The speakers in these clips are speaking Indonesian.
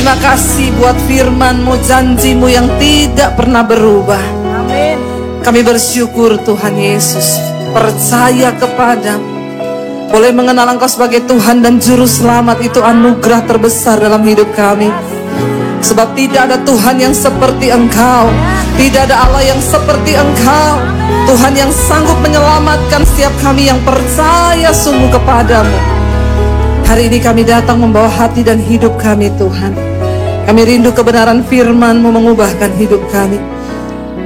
Terima kasih buat firman-Mu, janji-Mu yang tidak pernah berubah. Amin. Kami bersyukur Tuhan Yesus, percaya kepadamu. Boleh mengenal Engkau sebagai Tuhan dan Juru Selamat itu anugerah terbesar dalam hidup kami. Sebab tidak ada Tuhan yang seperti Engkau, tidak ada Allah yang seperti Engkau. Tuhan yang sanggup menyelamatkan setiap kami yang percaya sungguh kepadamu. Hari ini kami datang membawa hati dan hidup kami Tuhan. Kami rindu kebenaran firman-Mu mengubahkan hidup kami.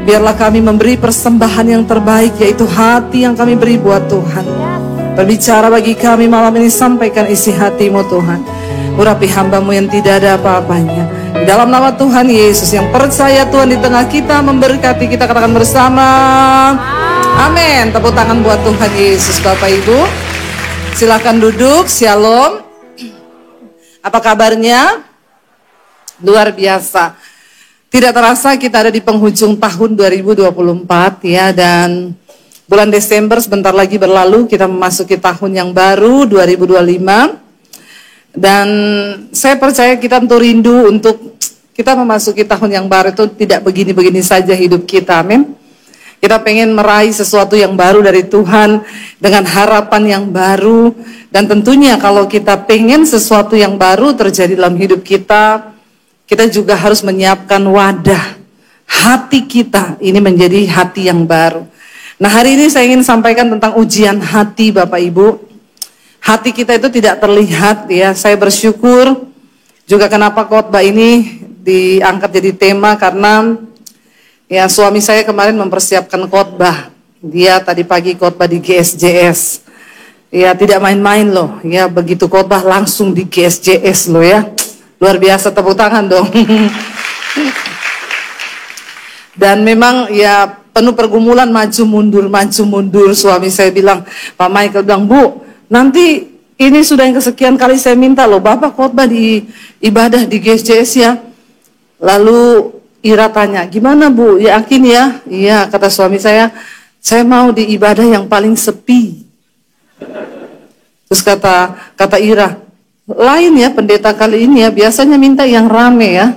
Biarlah kami memberi persembahan yang terbaik, yaitu hati yang kami beri buat Tuhan. Berbicara bagi kami malam ini, sampaikan isi hati-Mu Tuhan. Urapi hamba-Mu yang tidak ada apa-apanya. Di dalam nama Tuhan Yesus, yang percaya Tuhan di tengah kita memberkati kita, katakan bersama amin. Tepuk tangan buat Tuhan Yesus. Bapak Ibu silakan duduk. Shalom. Apa kabarnya? Luar biasa. Tidak terasa kita ada di penghujung tahun 2024 ya, dan bulan Desember sebentar lagi berlalu, kita memasuki tahun yang baru 2025. Dan saya percaya kita tentu rindu untuk kita memasuki tahun yang baru itu tidak begini-begini saja hidup kita, amin. Kita pengen meraih sesuatu yang baru dari Tuhan dengan harapan yang baru. Dan tentunya kalau kita pengen sesuatu yang baru terjadi dalam hidup kita, kita juga harus menyiapkan wadah hati kita ini menjadi hati yang baru. Nah, hari ini saya ingin sampaikan tentang ujian hati Bapak Ibu. Hati kita itu tidak terlihat ya. Saya bersyukur juga kenapa khotbah ini diangkat jadi tema, karena ya suami saya kemarin mempersiapkan khotbah. Dia tadi pagi khotbah di GSJS. Ya tidak main-main loh. Ya begitu khotbah langsung di GSJS loh ya. Luar biasa, tepuk tangan dong. Dan memang ya penuh pergumulan, maju mundur. Suami saya bilang, Pak Michael bilang, Bu, nanti ini sudah yang kesekian kali saya minta loh, Bapak khotbah di ibadah di GSJS ya. Lalu Ira tanya, gimana Bu, yakin ya? Iya, kata suami saya mau di ibadah yang paling sepi. Terus kata Ira, lain ya pendeta kali ini ya, biasanya minta yang rame ya.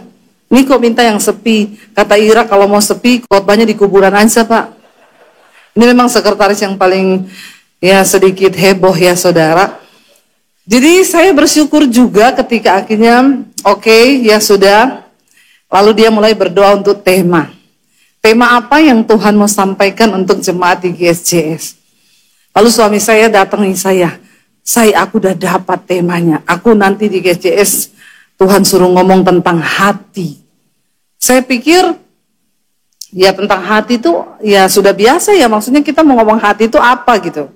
Ini kok minta yang sepi. Kata Ira, kalau mau sepi khotbahnya di kuburan aja Pak. Ini memang sekretaris yang paling ya sedikit heboh ya saudara. Jadi saya bersyukur juga ketika akhirnya oke, ya sudah. Lalu dia mulai berdoa untuk tema. Tema apa yang Tuhan mau sampaikan untuk jemaat di GSJS. Lalu suami saya datangi aku udah dapat temanya. Aku nanti di GSJS Tuhan suruh ngomong tentang hati. Saya pikir ya tentang hati itu ya sudah biasa ya, maksudnya kita mau ngomong hati itu apa gitu.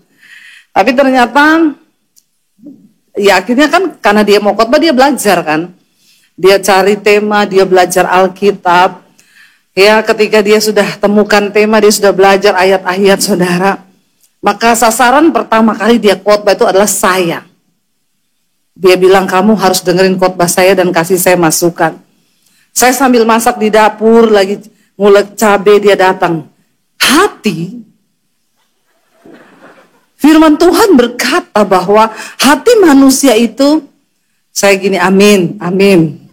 Tapi ternyata ya akhirnya kan karena dia mau khotbah, dia belajar kan. Dia cari tema, dia belajar Alkitab. Ya ketika dia sudah temukan tema, dia sudah belajar ayat-ayat saudara. Maka sasaran pertama kali dia khotbah itu adalah saya. Dia bilang, kamu harus dengerin khotbah saya dan kasih saya masukan. Saya sambil masak di dapur, lagi ngulek cabai, dia datang. Hati, firman Tuhan berkata bahwa hati manusia itu, saya gini, amin, amin.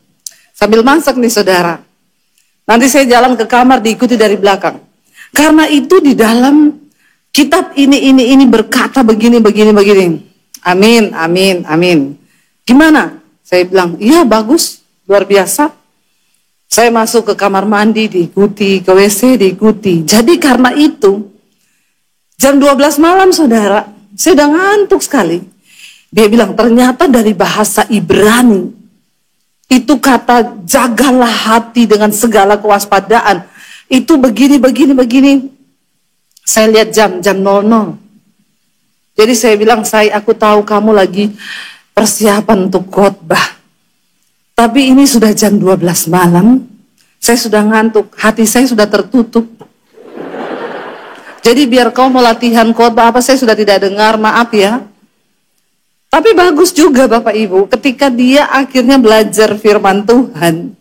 Sambil masak nih saudara. Nanti saya jalan ke kamar, diikuti dari belakang. Karena itu di dalam kitab ini berkata begini. Amin, amin, amin. Gimana? Saya bilang, iya bagus, luar biasa. Saya masuk ke kamar mandi, diikuti, ke WC, diikuti. Jadi karena itu, jam 12 malam saudara, saya udah ngantuk sekali. Dia bilang, ternyata dari bahasa Ibrani, itu kata jagalah hati dengan segala kewaspadaan. Itu begini. Saya lihat jam 00. Jadi saya bilang, aku tahu kamu lagi persiapan untuk khotbah. Tapi ini sudah jam 12 malam, saya sudah ngantuk, hati saya sudah tertutup. Jadi biar kau mau latihan khotbah apa, saya sudah tidak dengar, maaf ya. Tapi bagus juga Bapak Ibu, ketika dia akhirnya belajar firman Tuhan.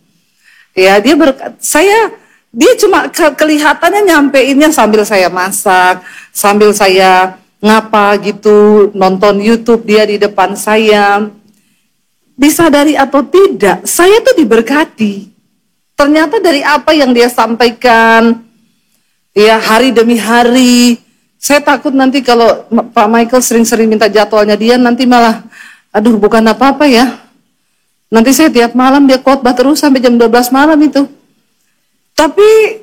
Ya, dia cuma kelihatannya nyampeinnya sambil saya masak, sambil saya ngapa gitu, nonton YouTube dia di depan saya. disadari atau tidak, saya tuh diberkati. Ternyata dari apa yang dia sampaikan, ya hari demi hari, saya takut nanti kalau Pak Michael sering-sering minta jadwalnya dia, nanti malah, aduh bukan apa-apa ya. Nanti saya tiap malam dia khotbah terus sampai jam 12 malam itu. Tapi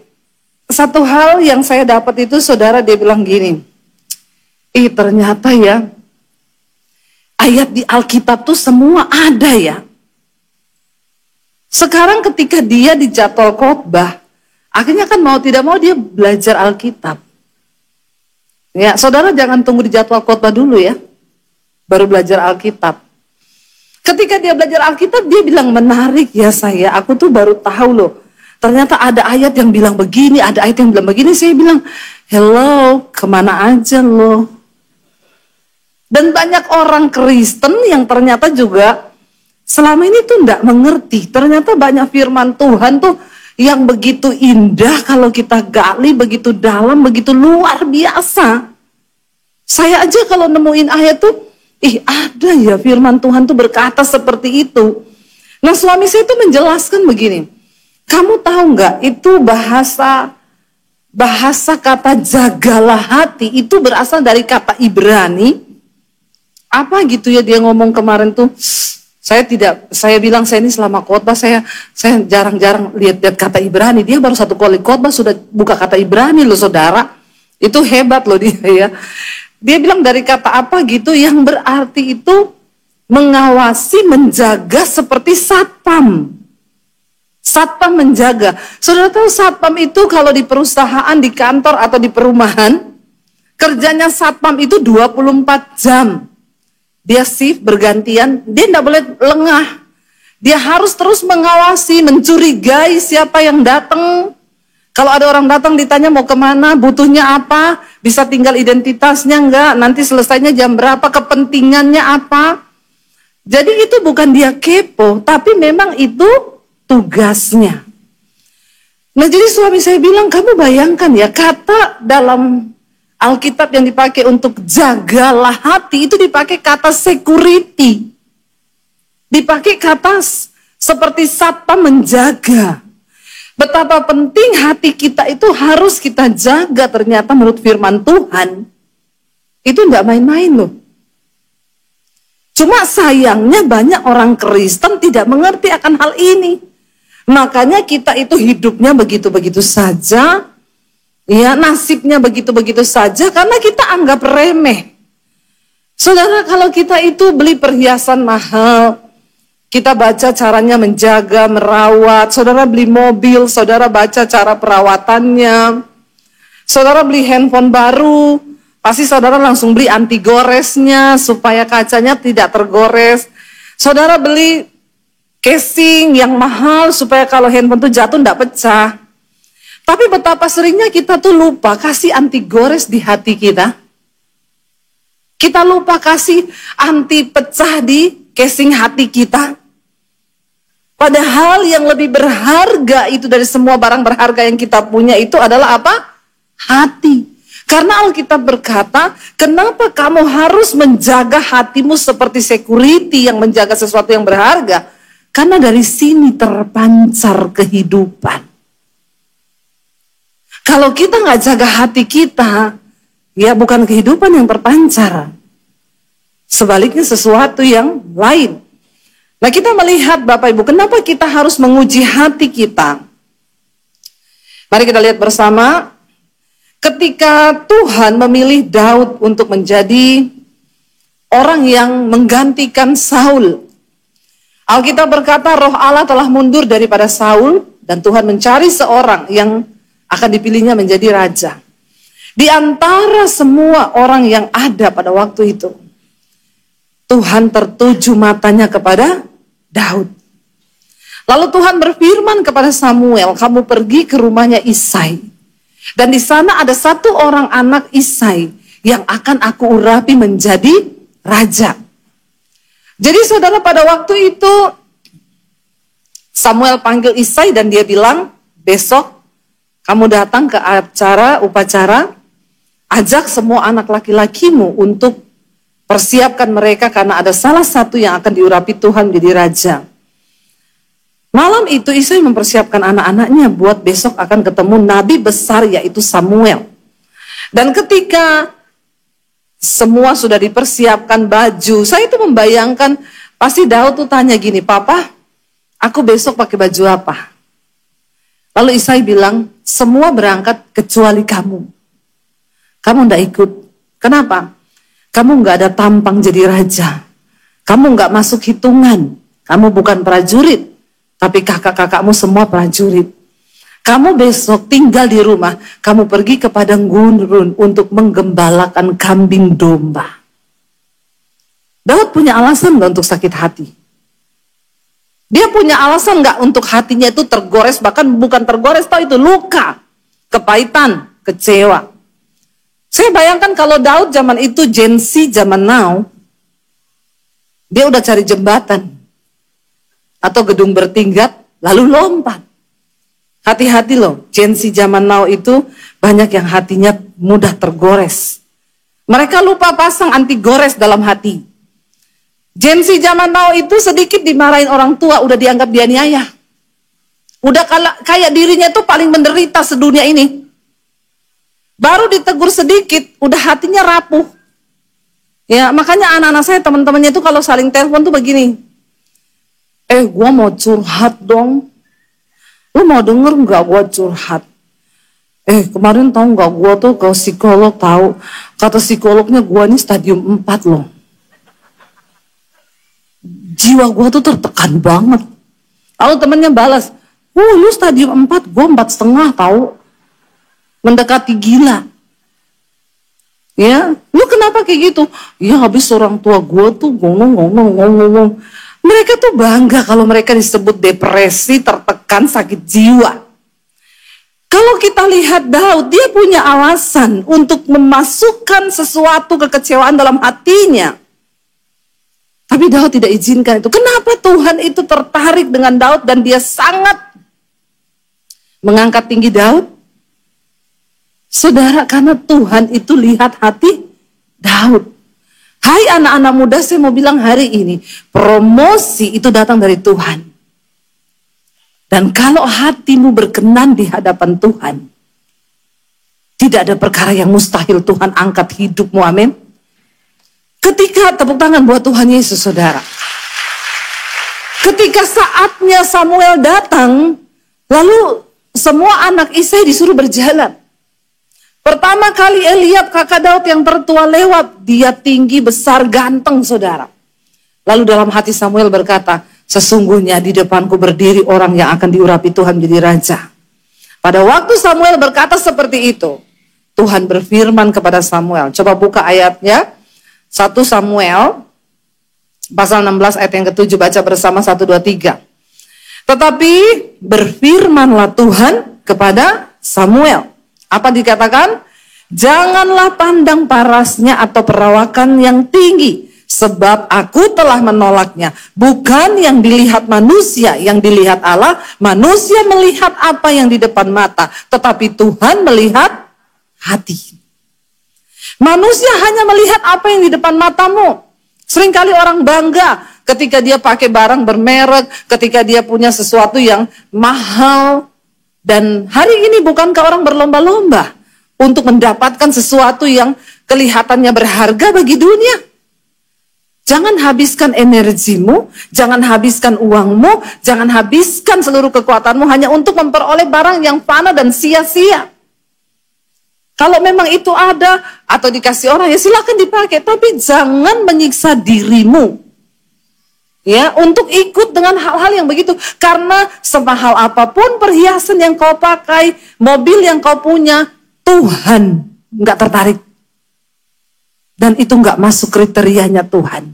satu hal yang saya dapat itu, saudara, dia bilang gini, ternyata ya, ayat di Alkitab tuh semua ada ya. Sekarang ketika dia di jadwal khotbah, akhirnya kan mau tidak mau dia belajar Alkitab. Ya, saudara jangan tunggu di jadwal khotbah dulu ya, baru belajar Alkitab. Ketika dia belajar Alkitab, dia bilang, menarik ya saya, aku tuh baru tahu loh. Ternyata ada ayat yang bilang begini, ada ayat yang bilang begini. Saya bilang, hello, kemana aja loh? Dan banyak orang Kristen yang ternyata juga selama ini tuh enggak mengerti. Ternyata banyak firman Tuhan tuh yang begitu indah kalau kita gali, begitu dalam, begitu luar biasa. Saya aja kalau nemuin ayat tuh, ada ya firman Tuhan tuh berkata seperti itu. Nah, suami saya tuh menjelaskan begini, kamu tahu nggak itu bahasa kata jagalah hati itu berasal dari kata Ibrani. Apa gitu ya dia ngomong kemarin tuh, saya bilang saya ini selama khotbah saya jarang-jarang lihat kata Ibrani. Dia baru satu kali khotbah sudah buka kata Ibrani loh saudara. Itu hebat loh dia ya. Dia bilang dari kata apa gitu yang berarti itu mengawasi, menjaga seperti satpam. Satpam menjaga. Saudara tahu satpam itu kalau di perusahaan, di kantor atau di perumahan, kerjanya satpam itu 24 jam. Dia shift bergantian, dia tidak boleh lengah. Dia harus terus mengawasi, mencurigai siapa yang datang. Kalau ada orang datang ditanya mau kemana, butuhnya apa, bisa tinggal identitasnya enggak, nanti selesainya jam berapa, kepentingannya apa. Jadi itu bukan dia kepo, tapi memang itu tugasnya. Nah jadi suami saya bilang, kamu bayangkan ya, kata dalam Alkitab yang dipakai untuk jagalah hati, itu dipakai kata security. Dipakai kata seperti satpam menjaga. Betapa penting hati kita itu harus kita jaga ternyata menurut firman Tuhan. Itu enggak main-main loh. Cuma sayangnya banyak orang Kristen tidak mengerti akan hal ini. Makanya kita itu hidupnya begitu-begitu saja. Ya, nasibnya begitu-begitu saja karena kita anggap remeh. Saudara, kalau kita itu beli perhiasan mahal, kita baca caranya menjaga, merawat. Saudara beli mobil, saudara baca cara perawatannya. Saudara beli handphone baru, pasti saudara langsung beli anti goresnya supaya kacanya tidak tergores. Saudara beli casing yang mahal supaya kalau handphone itu jatuh tidak pecah. Tapi betapa seringnya kita tuh lupa kasih anti gores di hati kita. Kita lupa kasih anti pecah di casing hati kita. Padahal yang lebih berharga itu dari semua barang berharga yang kita punya itu adalah apa? Hati. Karena Alkitab berkata, kenapa kamu harus menjaga hatimu seperti security yang menjaga sesuatu yang berharga? Karena dari sini terpancar kehidupan. Kalau kita nggak jaga hati kita, ya bukan kehidupan yang terpancar. Sebaliknya sesuatu yang lain. Nah kita melihat Bapak Ibu, kenapa kita harus menguji hati kita? Mari kita lihat bersama, ketika Tuhan memilih Daud untuk menjadi orang yang menggantikan Saul. Alkitab berkata roh Allah telah mundur daripada Saul dan Tuhan mencari seorang yang akan dipilihnya menjadi raja. Di antara semua orang yang ada pada waktu itu, Tuhan tertuju matanya kepada Daud. Lalu Tuhan berfirman kepada Samuel, kamu pergi ke rumahnya Isai. Dan di sana ada satu orang anak Isai yang akan aku urapi menjadi raja. Jadi saudara, pada waktu itu Samuel panggil Isai dan dia bilang, besok kamu datang ke upacara, ajak semua anak laki-lakimu untuk Persiapkan mereka karena ada salah satu yang akan diurapi Tuhan menjadi raja. Malam itu Isai mempersiapkan anak-anaknya buat besok akan ketemu nabi besar yaitu Samuel. Dan ketika semua sudah dipersiapkan baju, saya itu membayangkan pasti Daud tuh tanya gini, "Papa, aku besok pakai baju apa?" Lalu Isai bilang, "Semua berangkat kecuali kamu. Kamu enggak ikut. Kenapa? Kamu enggak ada tampang jadi raja. Kamu enggak masuk hitungan. Kamu bukan prajurit, tapi kakak-kakakmu semua prajurit. Kamu besok tinggal di rumah. Kamu pergi ke padang gurun untuk menggembalakan kambing domba." Daud punya alasan enggak untuk sakit hati? Dia punya alasan enggak untuk hatinya itu tergores, bahkan bukan tergores, tahu itu luka, kepahitan, kecewa. Saya bayangkan kalau Daud zaman itu Gen Z zaman now, dia udah cari jembatan atau gedung bertingkat lalu lompat. Hati-hati loh, Gen Z zaman now itu banyak yang hatinya mudah tergores. Mereka lupa pasang anti gores dalam hati. Gen Z zaman now itu sedikit dimarahin orang tua udah dianggap dianiaya. Udah kayak dirinya itu paling menderita sedunia ini. Baru ditegur sedikit, udah hatinya rapuh. Ya, makanya anak-anak saya, teman-temannya itu kalau saling telepon tuh begini. Gua mau curhat dong. Lu mau denger nggak gua curhat? Kemarin tahu nggak gua tuh ke psikolog tahu. Kata psikolognya gua ini stadium 4 loh. Jiwa gua tuh tertekan banget. Lalu temennya balas, lu stadium 4, gua 4,5 tahu. Mendekati gila. Ya, lu kenapa kayak gitu? Ya habis orang tua gue tuh ngomong. Mereka tuh bangga kalau mereka disebut depresi, tertekan, sakit jiwa. Kalau kita lihat Daud, dia punya alasan untuk memasukkan sesuatu kekecewaan dalam hatinya. Tapi Daud tidak izinkan itu. Kenapa Tuhan itu tertarik dengan Daud dan dia sangat mengangkat tinggi Daud? Saudara, karena Tuhan itu lihat hati Daud. Hai anak-anak muda, saya mau bilang hari ini, promosi itu datang dari Tuhan. Dan kalau hatimu berkenan di hadapan Tuhan, tidak ada perkara yang mustahil Tuhan angkat hidupmu, amin. Ketika, tepuk tangan buat Tuhan Yesus, saudara. Ketika saatnya Samuel datang, lalu semua anak Isai disuruh berjalan. Pertama kali Eliab kakak Daud yang tertua lewat, dia tinggi, besar, ganteng, saudara. Lalu dalam hati Samuel berkata, sesungguhnya di depanku berdiri orang yang akan diurapi Tuhan menjadi raja. Pada waktu Samuel berkata seperti itu, Tuhan berfirman kepada Samuel. Coba buka ayatnya, 1 Samuel, pasal 16 ayat yang ke-7, baca bersama 1, 2, 3. Tetapi berfirmanlah Tuhan kepada Samuel. Apa dikatakan? Janganlah pandang parasnya atau perawakan yang tinggi, sebab aku telah menolaknya. Bukan yang dilihat manusia, yang dilihat Allah. Manusia melihat apa yang di depan mata, tetapi Tuhan melihat hati. Manusia hanya melihat apa yang di depan matamu. Seringkali orang bangga ketika dia pakai barang bermerek, ketika dia punya sesuatu yang mahal. Dan hari ini bukankah orang berlomba-lomba untuk mendapatkan sesuatu yang kelihatannya berharga bagi dunia? Jangan habiskan energimu, jangan habiskan uangmu, jangan habiskan seluruh kekuatanmu hanya untuk memperoleh barang yang fana dan sia-sia. Kalau memang itu ada atau dikasih orang, ya silakan dipakai, tapi jangan menyiksa dirimu. Ya, untuk ikut dengan hal-hal yang begitu. Karena semahal apapun perhiasan yang kau pakai, mobil yang kau punya, Tuhan nggak tertarik. Dan itu nggak masuk kriterianya Tuhan.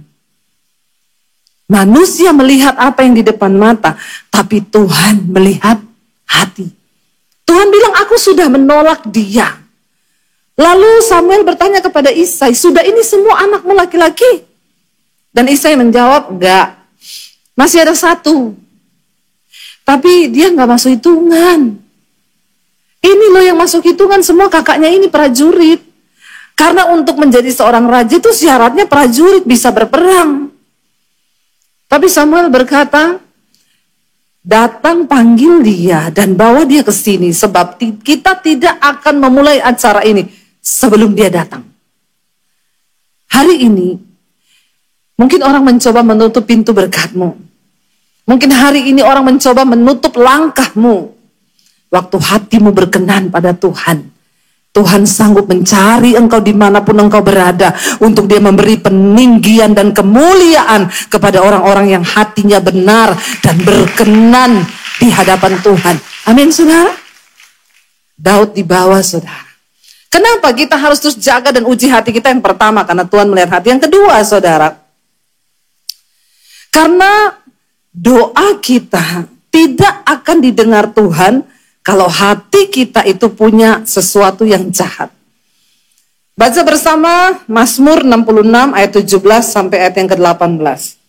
Manusia melihat apa yang di depan mata, tapi Tuhan melihat hati. Tuhan bilang, aku sudah menolak dia. Lalu Samuel bertanya kepada Isai, sudah ini semua anakmu laki-laki? Dan Isai menjawab, enggak. Masih ada satu. Tapi dia enggak masuk hitungan. Ini loh yang masuk hitungan, semua kakaknya ini prajurit. Karena untuk menjadi seorang raja itu syaratnya prajurit bisa berperang. Tapi Samuel berkata, datang panggil dia dan bawa dia ke sini, sebab kita tidak akan memulai acara ini sebelum dia datang. Hari ini mungkin orang mencoba menutup pintu berkat-Mu. Mungkin hari ini orang mencoba menutup langkah-Mu. Waktu hatimu berkenan pada Tuhan, Tuhan sanggup mencari engkau dimanapun engkau berada, untuk dia memberi peninggian dan kemuliaan kepada orang-orang yang hatinya benar dan berkenan di hadapan Tuhan. Amin, saudara. Daud dibawa, saudara. Kenapa kita harus terus jaga dan uji hati kita? Yang pertama, karena Tuhan melihat hati. Yang kedua, saudara, karena doa kita tidak akan didengar Tuhan kalau hati kita itu punya sesuatu yang jahat. Baca bersama Mazmur 66 ayat 17 sampai ayat yang ke-18.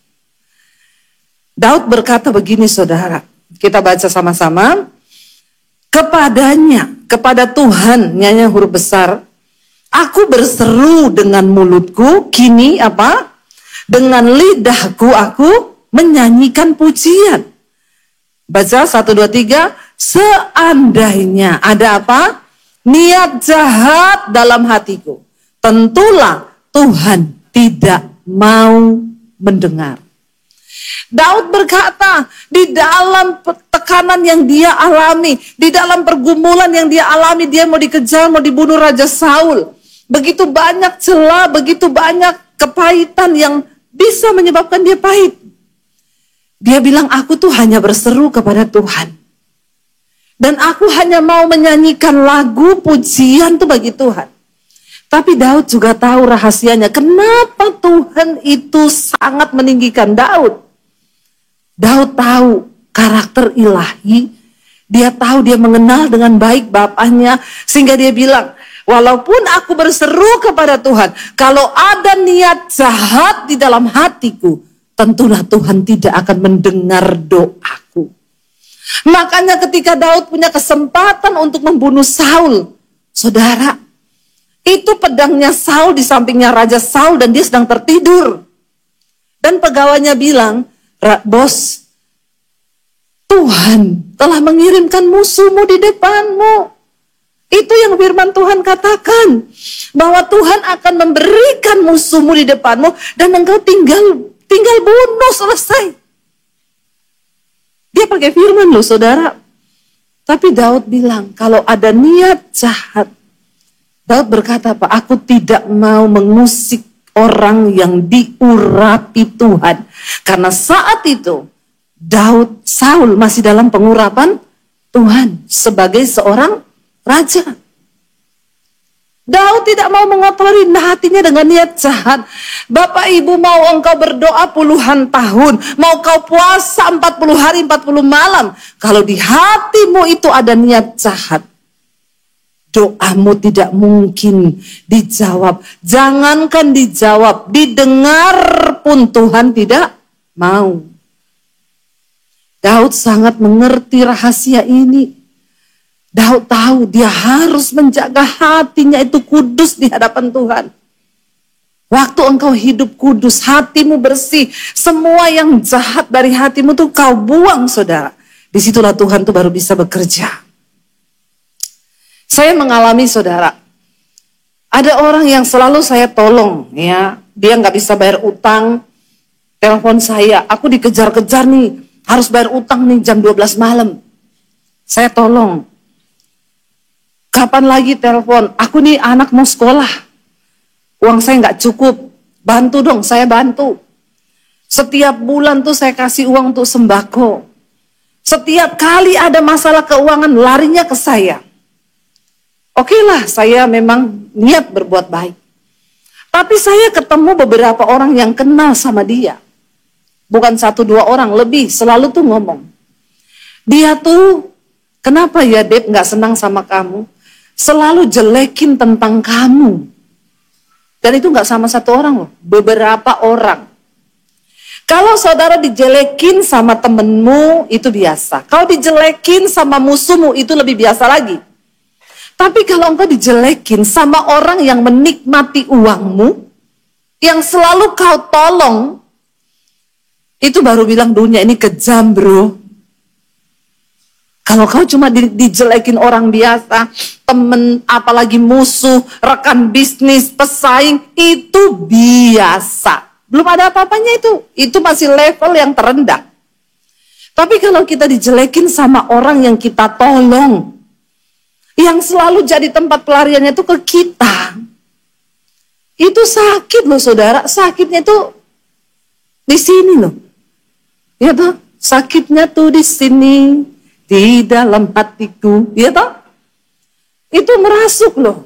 Daud berkata begini, saudara. Kita baca sama-sama. Kepadanya, kepada Tuhan, nyanyi huruf besar, aku berseru dengan mulutku, kini apa? Dengan lidahku aku menyanyikan pujian. Baca 1, 2, 3. Seandainya ada apa? Niat jahat dalam hatiku, tentulah Tuhan tidak mau mendengar. Daud berkata, di dalam tekanan yang dia alami, di dalam pergumulan yang dia alami, dia mau dikejar, mau dibunuh Raja Saul. Begitu banyak celah, begitu banyak kepahitan yang bisa menyebabkan dia pahit. Dia bilang, aku tuh hanya berseru kepada Tuhan. Dan aku hanya mau menyanyikan lagu pujian tuh bagi Tuhan. Tapi Daud juga tahu rahasianya. Kenapa Tuhan itu sangat meninggikan Daud? Daud tahu karakter ilahi. Dia tahu, dia mengenal dengan baik Bapaknya. Sehingga dia bilang, walaupun aku berseru kepada Tuhan, kalau ada niat jahat di dalam hatiku, tentulah Tuhan tidak akan mendengar doaku. Makanya ketika Daud punya kesempatan untuk membunuh Saul, saudara, itu pedangnya Saul di sampingnya Raja Saul dan dia sedang tertidur. Dan pegawainya bilang, bos, Tuhan telah mengirimkan musuhmu di depanmu. Itu yang firman Tuhan katakan, bahwa Tuhan akan memberikan musuhmu di depanmu dan engkau tinggal bunuh, selesai. Dia pakai firman loh, saudara. Tapi Daud bilang, kalau ada niat jahat, Daud berkata apa? Aku tidak mau mengusik orang yang diurapi Tuhan. Karena saat itu, Saul masih dalam pengurapan Tuhan sebagai seorang raja. Daud tidak mau mengotori hatinya dengan niat jahat. Bapak ibu, mau engkau berdoa puluhan tahun, mau kau puasa 40 hari 40 malam, kalau di hatimu itu ada niat jahat, doamu tidak mungkin dijawab. Jangankan dijawab, didengar pun Tuhan tidak mau. Daud sangat mengerti rahasia ini. Daud tahu dia harus menjaga hatinya itu kudus di hadapan Tuhan. Waktu engkau hidup kudus, hatimu bersih, semua yang jahat dari hatimu tuh kau buang, saudara. Disitulah Tuhan tuh baru bisa bekerja. Saya mengalami, saudara, ada orang yang selalu saya tolong, ya, dia nggak bisa bayar utang, telepon saya, aku dikejar-kejar nih, harus bayar utang nih jam 12 malam. Saya tolong. Kapan lagi telepon? Aku nih anak mau sekolah. Uang saya nggak cukup. Bantu dong, saya bantu. Setiap bulan tuh saya kasih uang untuk sembako. Setiap kali ada masalah keuangan, larinya ke saya. Oke lah, saya memang niat berbuat baik. Tapi saya ketemu beberapa orang yang kenal sama dia. Bukan 1-2 orang, lebih. Selalu tuh ngomong. Dia tuh, kenapa ya Deb nggak senang sama kamu? Selalu jelekin tentang kamu. Dan itu gak sama satu orang loh, beberapa orang. Kalau saudara dijelekin sama temenmu, itu biasa. Kalau dijelekin sama musuhmu, itu lebih biasa lagi. Tapi kalau engkau dijelekin sama orang yang menikmati uangmu, yang selalu kau tolong, itu baru bilang dunia ini kejam, bro. Kalau kau cuma dijelekin orang biasa, temen, apalagi musuh, rekan bisnis, pesaing, itu biasa. Belum ada apa-apanya itu. Itu masih level yang terendah. Tapi kalau kita dijelekin sama orang yang kita tolong, yang selalu jadi tempat pelariannya itu ke kita, itu sakit loh saudara. Sakitnya itu di sini loh. Ya toh? Sakitnya tuh di sini, di dalam hatiku. Ya toh? Itu merasuk loh.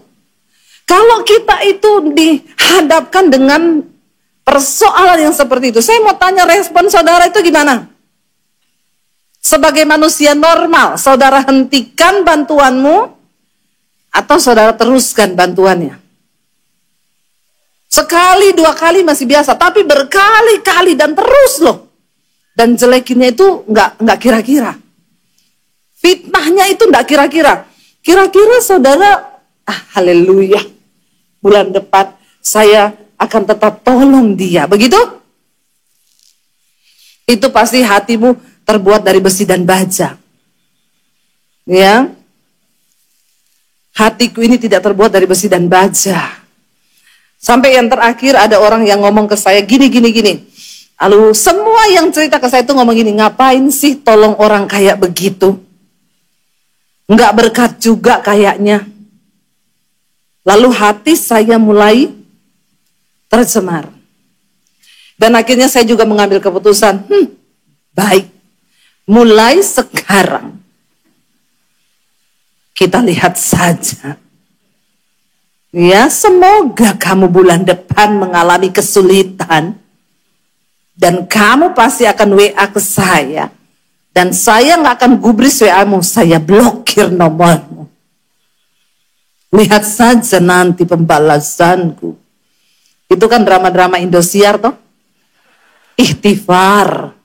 Kalau kita itu dihadapkan dengan persoalan yang seperti itu, saya mau tanya respon saudara itu gimana? Sebagai manusia normal, saudara hentikan bantuanmu atau saudara teruskan bantuannya? Sekali, dua kali masih biasa, tapi berkali-kali dan terus loh. Dan jelekinnya itu nggak kira-kira. Fitnahnya itu nggak kira-kira. Kira-kira saudara, haleluya, bulan depan saya akan tetap tolong dia. Begitu? Itu pasti hatimu terbuat dari besi dan baja. Ya. Hatiku ini tidak terbuat dari besi dan baja. Sampai yang terakhir ada orang yang ngomong ke saya gini. Lalu semua yang cerita ke saya itu ngomong gini, ngapain sih tolong orang kayak begitu? Nggak berkat juga kayaknya. Lalu hati saya mulai tercemar. Dan akhirnya saya juga mengambil keputusan, baik, mulai sekarang kita lihat saja. Ya, semoga kamu bulan depan mengalami kesulitan. Dan kamu pasti akan WA ke saya. Dan saya nggak akan gubris WA-mu, saya blokir nomormu. Lihat saja nanti pembalasanku. Itu kan drama-drama Indosiar toh. Ikhtifar.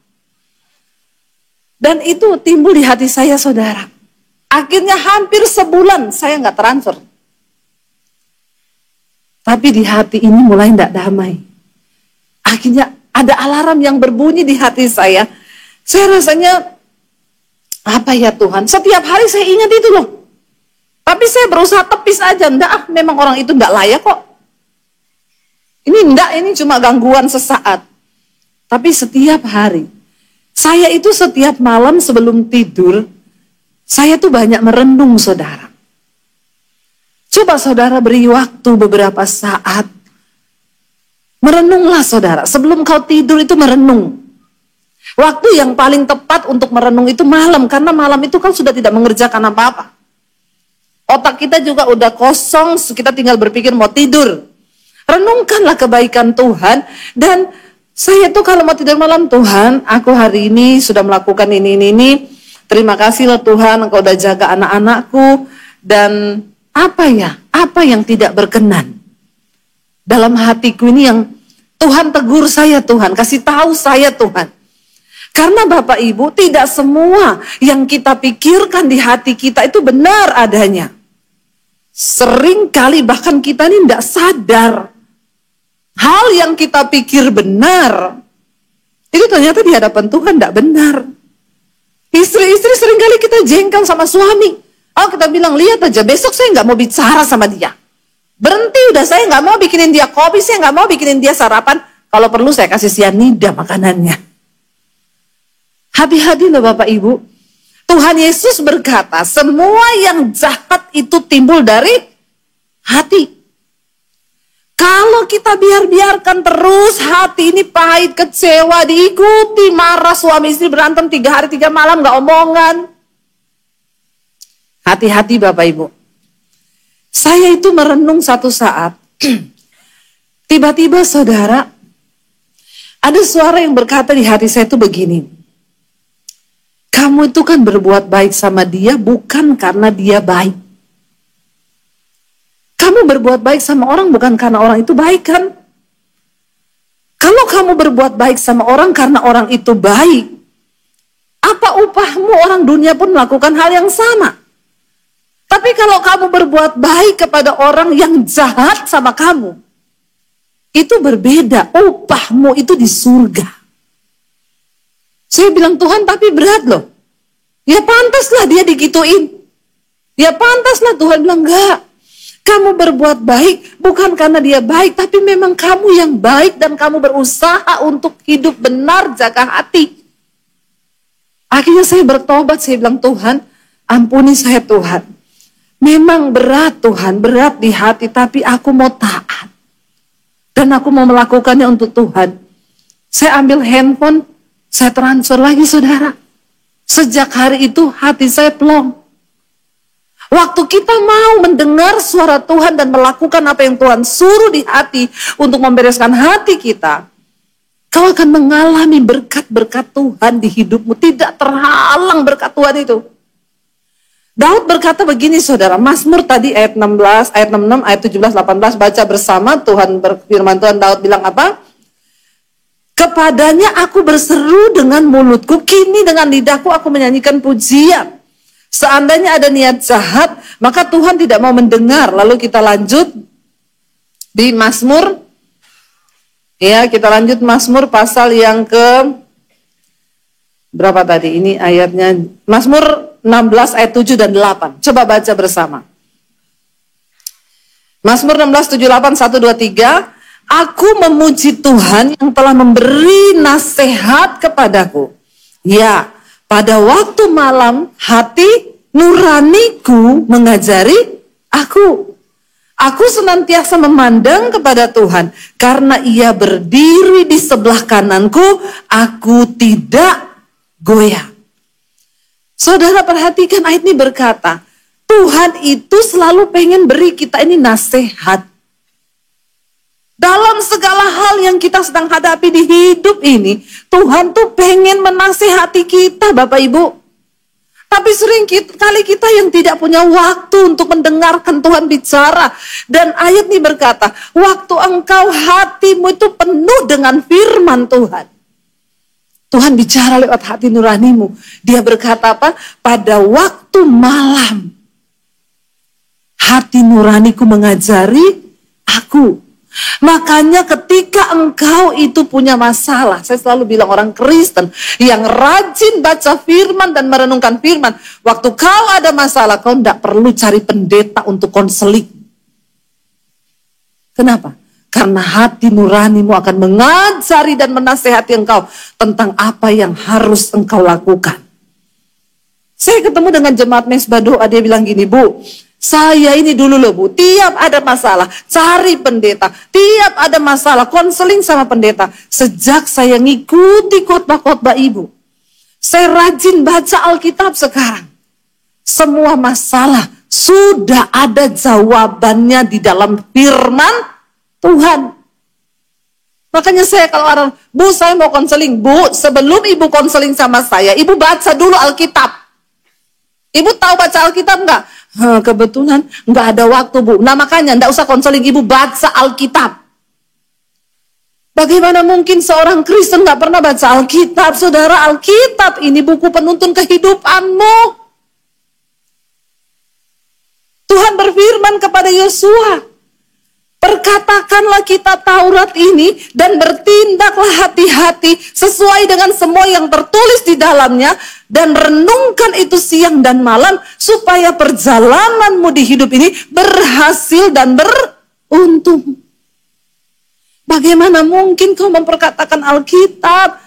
Dan itu timbul di hati saya saudara. Akhirnya hampir sebulan saya nggak transfer. Tapi di hati ini mulai tidak damai. Akhirnya ada alarm yang berbunyi di hati saya. Saya rasanya, apa ya Tuhan? Setiap hari saya ingat itu loh. Tapi saya berusaha tepis aja. Enggak, memang orang itu enggak layak kok. Ini cuma gangguan sesaat. Tapi setiap hari, saya itu setiap malam sebelum tidur, saya tuh banyak merenung saudara. Coba saudara beri waktu beberapa saat. Merenunglah saudara. Sebelum kau tidur itu merenung. Waktu yang paling tepat untuk merenung itu malam. Karena malam itu kan sudah tidak mengerjakan apa-apa. Otak kita juga udah kosong. Kita tinggal berpikir mau tidur. Renungkanlah kebaikan Tuhan. Dan saya tuh kalau mau tidur malam, Tuhan aku hari ini sudah melakukan ini. Terima kasih loh Tuhan, Engkau udah jaga anak-anakku. Dan apa yang tidak berkenan dalam hatiku ini yang Tuhan tegur saya Tuhan, kasih tahu saya Tuhan. Karena Bapak Ibu, tidak semua yang kita pikirkan di hati kita itu benar adanya. Sering kali bahkan kita ini tidak sadar hal yang kita pikir benar itu ternyata di hadapan Tuhan tidak benar. Istri-istri seringkali kita jengkel sama suami. Kita bilang, lihat aja, besok saya nggak mau bicara sama dia. Berhenti udah, saya nggak mau bikinin dia kopi, saya nggak mau bikinin dia sarapan. Kalau perlu saya kasih sianida makanannya. Hati-hati loh Bapak Ibu. Tuhan Yesus berkata, semua yang jahat itu timbul dari hati. Kalau kita biarkan terus hati ini pahit, kecewa, diikuti, marah, suami istri berantem 3 hari 3 malam, nggak omongan. Hati-hati Bapak Ibu. Saya itu merenung satu saat. Tiba-tiba saudara, ada suara yang berkata di hati saya itu begini. Kamu itu kan berbuat baik sama dia bukan karena dia baik. Kamu berbuat baik sama orang bukan karena orang itu baik kan? Kalau kamu berbuat baik sama orang karena orang itu baik, apa upahmu? Orang dunia pun melakukan hal yang sama. Tapi Tapi kalau kamu berbuat baik kepada orang yang jahat sama kamu, itu berbeda. Upahmu itu di surga. Saya bilang, Tuhan tapi berat loh. Ya pantaslah dia digituin. Ya pantaslah. Tuhan bilang, enggak. Kamu berbuat baik bukan karena dia baik, tapi memang kamu yang baik dan kamu berusaha untuk hidup benar, jaga hati. Akhirnya saya bertobat, saya bilang, Tuhan, ampuni saya Tuhan. Memang berat Tuhan, berat di hati, tapi aku mau taat. Dan aku mau melakukannya untuk Tuhan. Saya ambil handphone, saya transfer lagi saudara. Sejak hari itu hati saya plong. Waktu kita mau mendengar suara Tuhan dan melakukan apa yang Tuhan suruh di hati untuk membereskan hati kita, kau akan mengalami berkat-berkat Tuhan di hidupmu. Tidak terhalang berkat Tuhan itu. Daud berkata begini saudara, Mazmur tadi ayat 16, ayat 66, ayat 17, 18, baca bersama. Tuhan berfirman, Tuhan Daud bilang apa? Kepadanya aku berseru dengan mulutku, kini dengan lidahku aku menyanyikan pujian. Seandainya ada niat jahat, maka Tuhan tidak mau mendengar. Lalu kita lanjut di Mazmur. Ya, kita lanjut Mazmur pasal yang ke berapa tadi? Ini ayatnya Mazmur 16 ayat 7 dan 8. Coba baca bersama. Mazmur 16, 7, 8, 1, 2, 3. Aku memuji Tuhan yang telah memberi nasihat kepadaku. Ya, pada waktu malam hati nuraniku mengajari aku. Aku senantiasa memandang kepada Tuhan, karena ia berdiri di sebelah kananku, aku tidak goyah. Saudara perhatikan ayat ini berkata, Tuhan itu selalu pengen beri kita ini nasihat. Dalam segala hal yang kita sedang hadapi di hidup ini, Tuhan tuh pengen menasehati kita Bapak Ibu. Tapi sering kali kita yang tidak punya waktu untuk mendengarkan Tuhan bicara. Dan ayat ini berkata, waktu engkau hatimu itu penuh dengan firman Tuhan. Tuhan bicara lewat hati nuranimu. Dia berkata apa? Pada waktu malam, hati nuraniku mengajari aku. Makanya ketika engkau itu punya masalah, saya selalu bilang orang Kristen yang rajin baca firman dan merenungkan firman, waktu kau ada masalah, kau tidak perlu cari pendeta untuk konseling. Kenapa? Karena hati nuranimu akan mengajari dan menasehati engkau tentang apa yang harus engkau lakukan. Saya ketemu dengan jemaat Mesbah Doa, dia bilang gini, Bu, saya ini dulu loh Bu, tiap ada masalah cari pendeta, tiap ada masalah konseling sama pendeta. Sejak saya ngikuti khotbah-khotbah Ibu, saya rajin baca Alkitab sekarang. Semua masalah sudah ada jawabannya di dalam firman Tuhan. Makanya saya kalau orang, Bu saya mau konseling, Bu sebelum Ibu konseling sama saya, Ibu baca dulu Alkitab. Ibu tahu baca Alkitab enggak? Kebetulan nggak ada waktu Bu. Nah makanya nggak usah konseling, Ibu baca Alkitab. Bagaimana mungkin seorang Kristen nggak pernah baca Alkitab? Saudara, Alkitab ini buku penuntun kehidupanmu. Tuhan berfirman kepada Yosua, perkatakanlah kitab Taurat ini dan bertindaklah hati-hati sesuai dengan semua yang tertulis di dalamnya, dan renungkan itu siang dan malam supaya perjalananmu di hidup ini berhasil dan beruntung. Bagaimana mungkin kau memperkatakan Alkitab,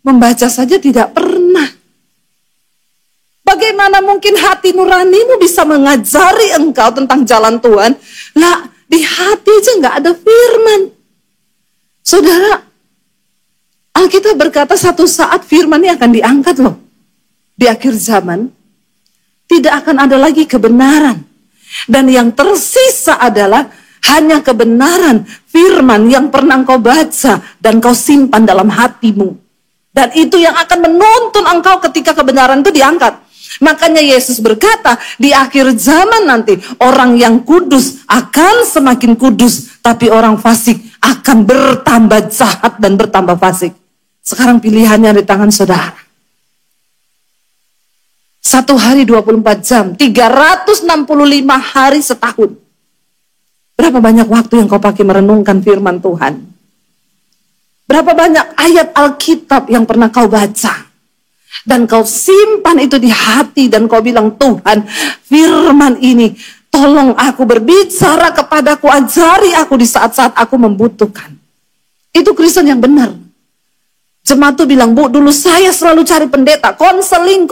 membaca saja tidak pernah? Bagaimana mungkin hati nuranimu bisa mengajari engkau tentang jalan Tuhan? Lah, di hati aja nggak ada firman. Saudara, Alkitab berkata satu saat firman ini akan diangkat loh. Di akhir zaman, tidak akan ada lagi kebenaran. Dan yang tersisa adalah hanya kebenaran firman yang pernah engkau baca dan kau simpan dalam hatimu. Dan itu yang akan menuntun engkau ketika kebenaran itu diangkat. Makanya Yesus berkata, di akhir zaman nanti orang yang kudus akan semakin kudus, tapi orang fasik akan bertambah jahat dan bertambah fasik. Sekarang pilihannya di tangan saudara. 1 hari 24 jam, 365 hari setahun. Berapa banyak waktu yang kau pakai merenungkan firman Tuhan? Berapa banyak ayat Alkitab yang pernah kau baca? Dan kau simpan itu di hati dan kau bilang, Tuhan, firman ini tolong aku berbicara kepadaku, ajari aku di saat-saat aku membutuhkan. Itu Kristen yang benar. Jemaat tuh bilang, Bu, dulu saya selalu cari pendeta, konseling.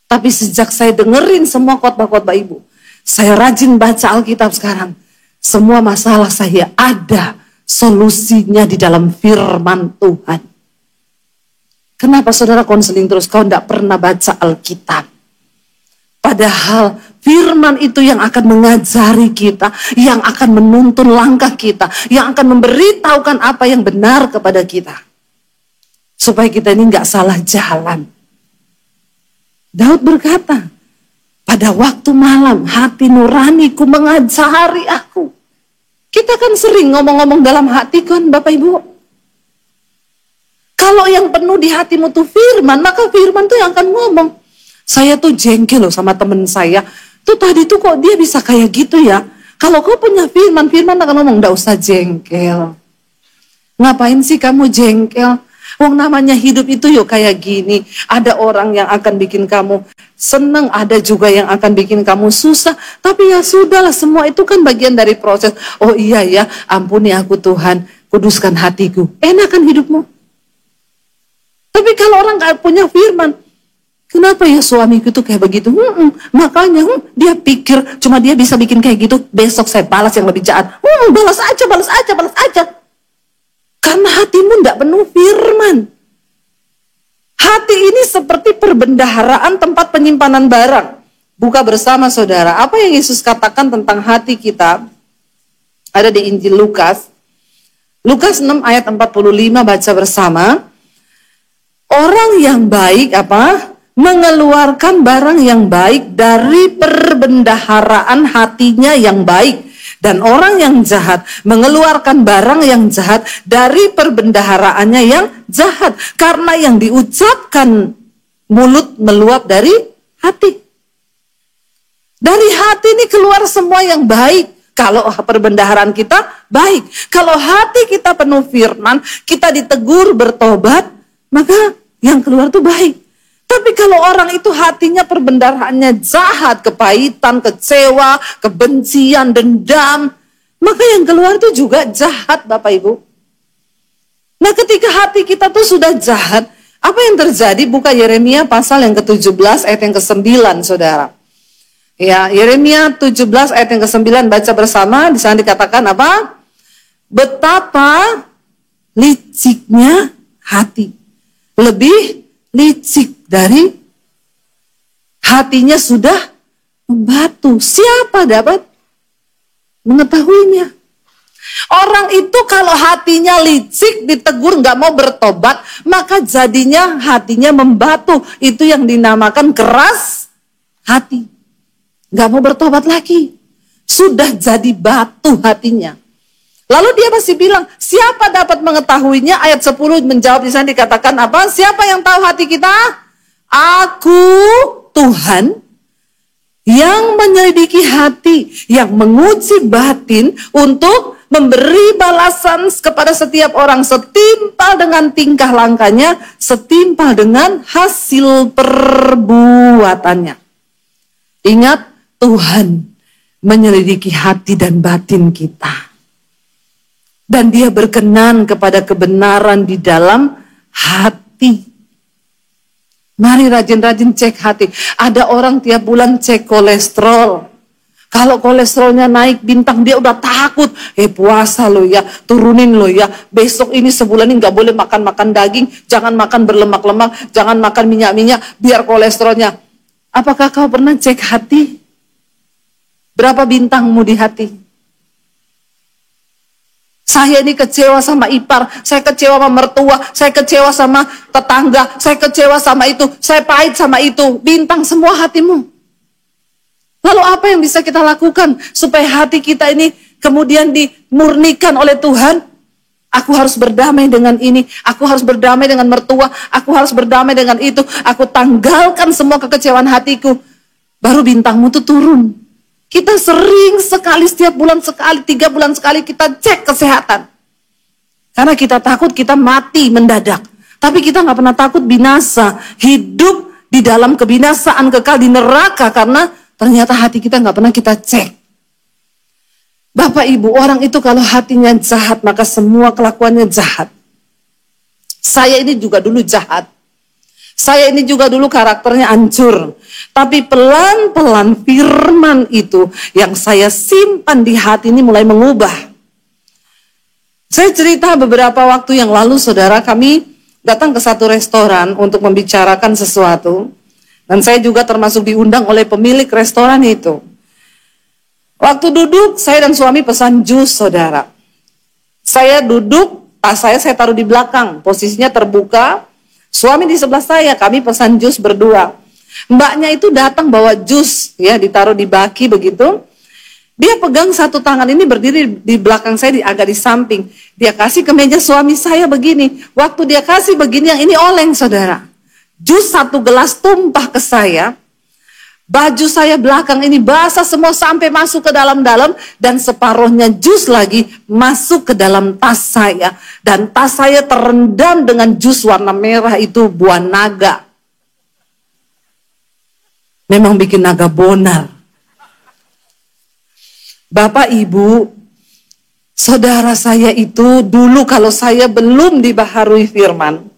Tapi sejak saya dengerin semua khotbah-khotbah Ibu, saya rajin baca Alkitab sekarang. Semua masalah saya ada solusinya di dalam firman Tuhan. Kenapa saudara konseling terus? Kau tidak pernah baca Alkitab. Padahal firman itu yang akan mengajari kita, yang akan menuntun langkah kita, yang akan memberitahukan apa yang benar kepada kita. Supaya kita ini nggak salah jalan. Daud berkata, pada waktu malam hati nuraniku mengajari aku. Kita kan sering ngomong-ngomong dalam hati kan Bapak Ibu. Kalau yang penuh di hatimu tuh firman, maka firman tuh yang akan ngomong. Saya tuh jengkel loh sama temen saya. Tuh tadi tuh kok dia bisa kayak gitu ya. Kalau kau punya firman, firman akan ngomong, nggak usah jengkel. Ngapain sih kamu jengkel? Wong namanya hidup itu yuk kayak gini. Ada orang yang akan bikin kamu senang, ada juga yang akan bikin kamu susah. Tapi ya sudahlah, semua itu kan bagian dari proses. Oh iya ya, ampuni aku Tuhan, kuduskan hatiku. Enak kan hidupmu? Tapi kalau orang gak punya firman, kenapa ya suamiku tuh kayak begitu? Makanya dia pikir cuma dia bisa bikin kayak gitu, besok saya balas yang lebih jahat. Balas aja. Karena hatimu tidak penuh firman. Hati ini seperti perbendaharaan tempat penyimpanan barang. Buka bersama saudara, apa yang Yesus katakan tentang hati kita? Ada di Injil Lukas. Lukas 6 ayat 45, baca bersama. Orang yang baik apa? Mengeluarkan barang yang baik dari perbendaharaan hatinya yang baik. Dan orang yang jahat mengeluarkan barang yang jahat dari perbendaharaannya yang jahat. Karena yang diucapkan mulut meluap dari hati. Dari hati ini keluar semua yang baik. Kalau perbendaharaan kita baik. Kalau hati kita penuh firman, kita ditegur bertobat, maka yang keluar itu baik. Tapi kalau orang itu hatinya perbendaharaannya jahat, kepahitan, kecewa, kebencian, dendam, maka yang keluar itu juga jahat Bapak Ibu. Nah ketika hati kita tuh sudah jahat, apa yang terjadi? Buka Yeremia pasal yang ke-17 ayat yang ke-9 saudara. Ya, Yeremia 17 ayat yang ke-9 baca bersama, di sana dikatakan apa? Betapa liciknya hati. Lebih licik dari hatinya sudah membatu. Siapa dapat mengetahuinya? Orang itu kalau hatinya licik, ditegur nggak mau bertobat, maka jadinya hatinya membatu. Itu yang dinamakan keras hati. Nggak mau bertobat lagi. Sudah jadi batu hatinya. Lalu dia masih bilang, siapa dapat mengetahuinya? Ayat 10 menjawab, di sana dikatakan apa? Siapa yang tahu hati kita? Aku, Tuhan, yang menyelidiki hati, yang menguji batin untuk memberi balasan kepada setiap orang setimpal dengan tingkah langkahnya, setimpal dengan hasil perbuatannya. Ingat, Tuhan menyelidiki hati dan batin kita. Dan dia berkenan kepada kebenaran di dalam hati. Mari rajin-rajin cek hati. Ada orang tiap bulan cek kolesterol. Kalau kolesterolnya naik bintang, dia udah takut. Puasa lo ya, turunin lo ya. Besok ini sebulan ini gak boleh makan daging. Jangan makan berlemak-lemak. Jangan makan minyak-minyak. Biar kolesterolnya. Apakah kau pernah cek hati? Berapa bintangmu di hati? Saya ini kecewa sama ipar, saya kecewa sama mertua, saya kecewa sama tetangga, saya kecewa sama itu, saya pahit sama itu. Bintang semua hatimu. Lalu apa yang bisa kita lakukan supaya hati kita ini kemudian dimurnikan oleh Tuhan? Aku harus berdamai dengan ini, aku harus berdamai dengan mertua, aku harus berdamai dengan itu. Aku tanggalkan semua kekecewaan hatiku. Baru bintangmu tuh turun. Kita sering sekali, setiap bulan sekali, 3 bulan sekali kita cek kesehatan. Karena kita takut kita mati mendadak. Tapi kita gak pernah takut binasa. Hidup di dalam kebinasaan kekal di neraka. Karena ternyata hati kita gak pernah kita cek. Bapak Ibu, orang itu kalau hatinya jahat, maka semua kelakuannya jahat. Saya ini juga dulu jahat. Saya ini juga dulu karakternya hancur. Tapi pelan-pelan firman itu yang saya simpan di hati ini mulai mengubah. Saya cerita beberapa waktu yang lalu, saudara, kami datang ke satu restoran untuk membicarakan sesuatu. Dan saya juga termasuk diundang oleh pemilik restoran itu. Waktu duduk, saya dan suami pesan jus, saudara. Saya duduk, tas saya taruh di belakang, posisinya terbuka. Suami di sebelah saya, kami pesan jus berdua. Mbaknya itu datang bawa jus, ya, ditaruh di baki begitu. Dia pegang satu tangan ini berdiri di belakang saya, agak di samping. Dia kasih ke meja suami saya begini. Waktu dia kasih begini, yang ini oleng, saudara. Jus 1 gelas tumpah ke saya. Baju saya belakang ini basah semua sampai masuk ke dalam-dalam. Dan separuhnya jus lagi masuk ke dalam tas saya. Dan tas saya terendam dengan jus warna merah itu buah naga. Memang bikin naga bonar. Bapak Ibu, saudara saya itu dulu kalau saya belum dibaharui firman.